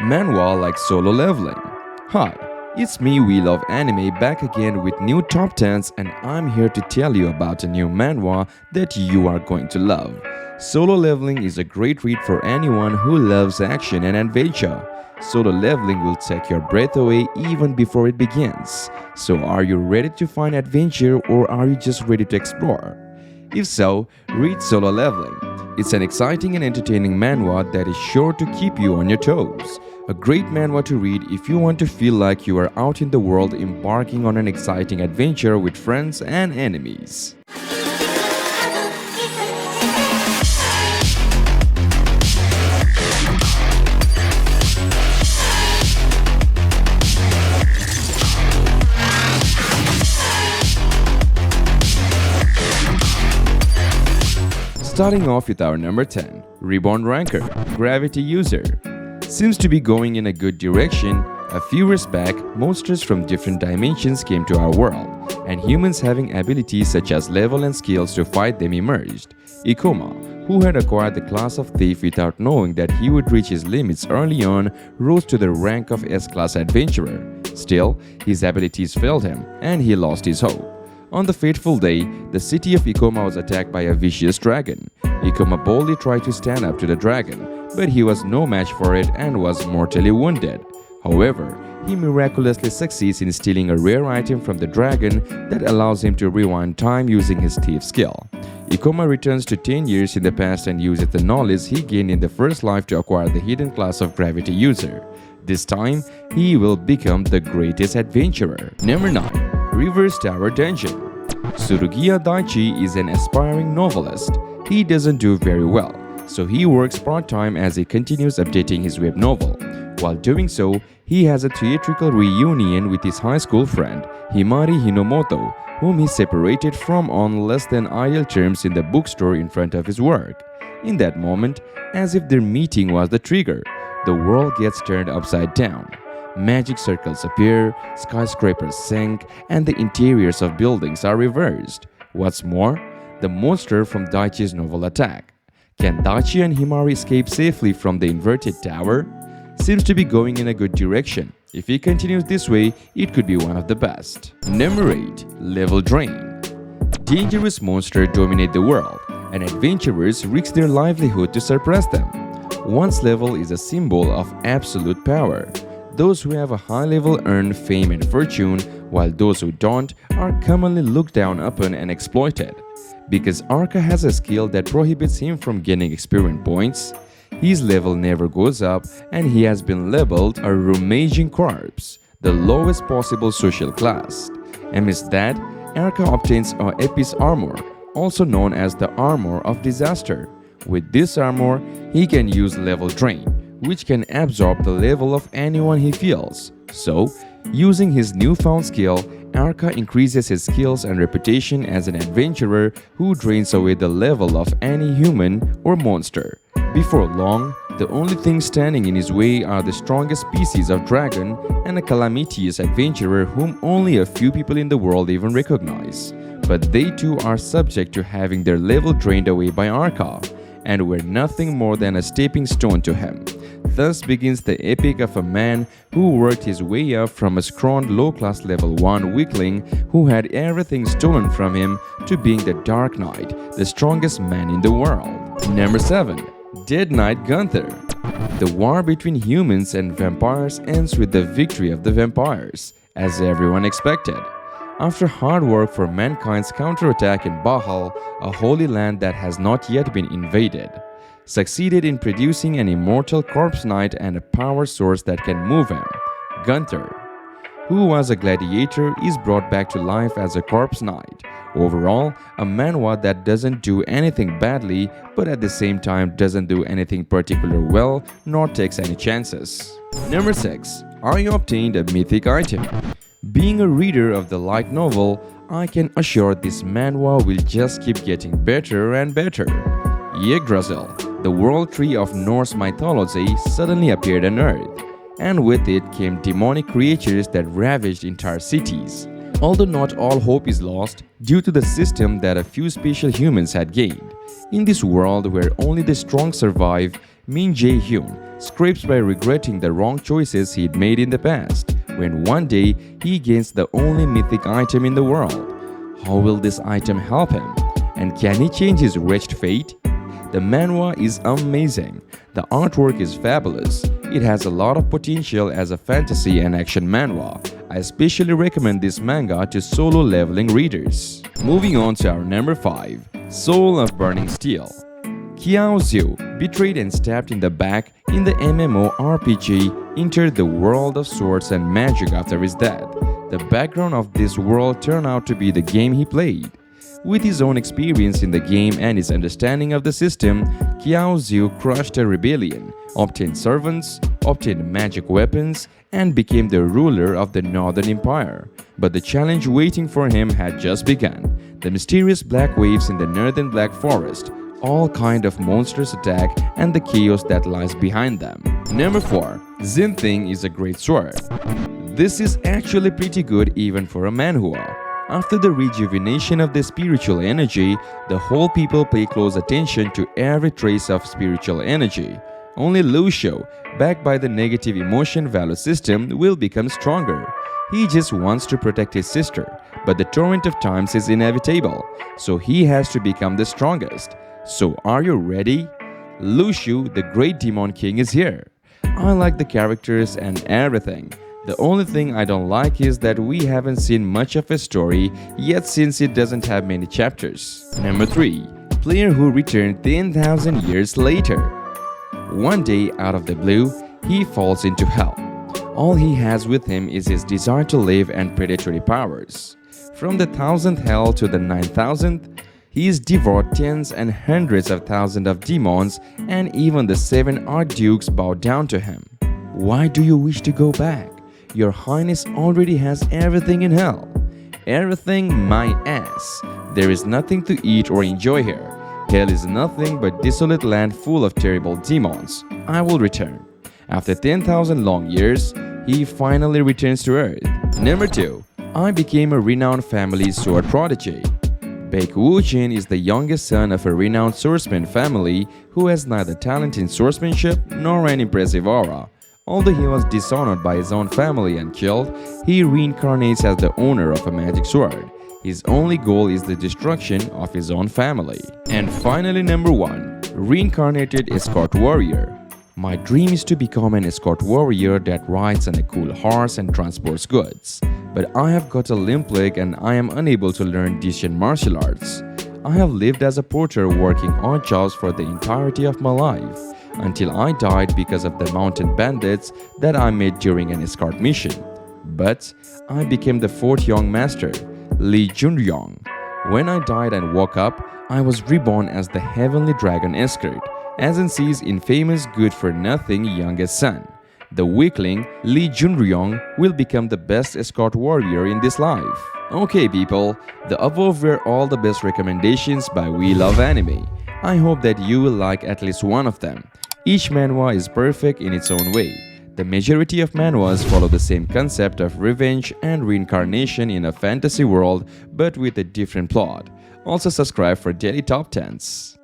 Manhwa like solo leveling. Hi, it's me Weloveanime back again with new top 10s, and I'm here to tell you about a new manhwa that you are going to love. Solo leveling is a great read for anyone who loves action and adventure. Solo leveling will take your breath away even before it begins. So are you ready to find adventure, or are you just ready to explore? If so, read Solo Leveling. It's an exciting and entertaining manhwa that is sure to keep you on your toes. A great manhwa to read if you want to feel like you are out in the world embarking on an exciting adventure with friends and enemies. Starting off with our number 10, Reborn Ranker, Gravity User. Seems to be going in a good direction. A few years back, monsters from different dimensions came to our world, and humans having abilities such as level and skills to fight them emerged. Ikoma, who had acquired the class of thief without knowing that he would reach his limits early on, rose to the rank of S-class adventurer. Still, his abilities failed him, and he lost his hope. On the fateful day, the city of Ikoma was attacked by a vicious dragon. Ikoma boldly tried to stand up to the dragon, but he was no match for it and was mortally wounded. However, he miraculously succeeds in stealing a rare item from the dragon that allows him to rewind time using his thief skill. Ikoma returns to 10 years in the past and uses the knowledge he gained in the first life to acquire the hidden class of Gravity User. This time, he will become the greatest adventurer. Number 9. Reverse Tower Dungeon. Tsurugiya Daichi is an aspiring novelist. He doesn't do very well, so he works part-time as he continues updating his web novel. While doing so, he has a theatrical reunion with his high school friend, Himari Hinomoto, whom he separated from on less than ideal terms in the bookstore in front of his work. In that moment, as if their meeting was the trigger, the world gets turned upside down. Magic circles appear, skyscrapers sink, and the interiors of buildings are reversed. What's more, the monster from Daichi's novel attack. Can Daichi and Himari escape safely from the inverted tower? Seems to be going in a good direction. If he continues this way, it could be one of the best. Number 8. Level Drain. Dangerous monsters dominate the world, and adventurers risk their livelihood to suppress them. One's level is a symbol of absolute power. Those who have a high level earn fame and fortune, while those who don't are commonly looked down upon and exploited. Because Arca has a skill that prohibits him from gaining experience points, his level never goes up and he has been labeled a rummaging corpse, the lowest possible social class. Amidst that, Arca obtains a Epis armor, also known as the Armor of Disaster. With this armor, he can use level drain, which can absorb the level of anyone he feels. So, using his newfound skill, Arca increases his skills and reputation as an adventurer who drains away the level of any human or monster. Before long, the only thing standing in his way are the strongest species of dragon and a calamitous adventurer whom only a few people in the world even recognize. But they too are subject to having their level drained away by Arca, and were nothing more than a stepping stone to him. Thus begins the epic of a man who worked his way up from a scrawny low-class level 1 weakling who had everything stolen from him to being the Dark Knight, the strongest man in the world. Number 7. Dead Knight Gunther. The war between humans and vampires ends with the victory of the vampires, as everyone expected. After hard work for mankind's counterattack in Bahal, a holy land that has not yet been invaded, succeeded in producing an immortal corpse knight and a power source that can move him. Gunther, who was a gladiator, is brought back to life as a corpse knight. Overall, a manhwa that doesn't do anything badly, but at the same time doesn't do anything particular well, nor takes any chances. Number 6. I obtained a mythic item. Being a reader of the light novel, I can assure this manhwa will just keep getting better and better. Yggdrasil, the world tree of Norse mythology, suddenly appeared on Earth, and with it came demonic creatures that ravaged entire cities. Although not all hope is lost due to the system that a few special humans had gained. In this world where only the strong survive, Min Jae-hyun, scrapes by regretting the wrong choices he'd made in the past, when one day he gains the only mythic item in the world. How will this item help him? And can he change his wretched fate? The manhwa is amazing. The artwork is fabulous. It has a lot of potential as a fantasy and action manhwa. I especially recommend this manga to solo leveling readers. Moving on to our number 5, Soul of Burning Steel. Qiao Zhu, betrayed and stabbed in the back in the MMORPG, entered the world of swords and magic after his death. The background of this world turned out to be the game he played. With his own experience in the game and his understanding of the system, Qiao Zhu crushed a rebellion, obtained servants, obtained magic weapons, and became the ruler of the Northern Empire. But the challenge waiting for him had just begun. The mysterious black waves in the Northern Black Forest, all kind of monstrous attack, and the chaos that lies behind them. Number 4. Xinthing is a great sword. This is actually pretty good even for a manhwa. After the rejuvenation of the spiritual energy, the whole people pay close attention to every trace of spiritual energy. Only Luchu, backed by the negative emotion value system, will become stronger. He just wants to protect his sister, but the torrent of times is inevitable, so he has to become the strongest. So are you ready? Luchu, the great demon king, is here. I like the characters and everything. The only thing I don't like is that we haven't seen much of a story yet since it doesn't have many chapters. Number 3. Player who returned 10,000 years later. One day, out of the blue, he falls into hell. All he has with him is his desire to live and predatory powers. From the 1000th hell to the 9000th, he's devoured tens and hundreds of thousands of demons, and even the 7 archdukes bow down to him. Why do you wish to go back? Your Highness already has everything in hell. Everything my ass. There is nothing to eat or enjoy here. Hell is nothing but desolate land full of terrible demons. I will return. After 10,000 long years, he finally returns to Earth. Number 2. I became a renowned family sword prodigy. Baek Woo-jin is the youngest son of a renowned swordsman family who has neither talent in swordsmanship nor an impressive aura. Although he was dishonored by his own family and killed, he reincarnates as the owner of a magic sword. His only goal is the destruction of his own family. And finally, number 1. Reincarnated Escort Warrior. My dream is to become an escort warrior that rides on a cool horse and transports goods. But I have got a limp leg and I am unable to learn decent martial arts. I have lived as a porter working odd jobs for the entirety of my life, until I died because of the mountain bandits that I met during an escort mission. But I became the 4th young master, Lee Junryong. When I died and woke up, I was reborn as the heavenly dragon Escort, SNC's infamous good-for-nothing youngest son. The weakling, Lee Junryong, will become the best escort warrior in this life. Okay people, the above were all the best recommendations by We Love Anime. I hope that you will like at least one of them. Each manhwa is perfect in its own way. The majority of manhwas follow the same concept of revenge and reincarnation in a fantasy world but with a different plot. Also subscribe for daily top 10s.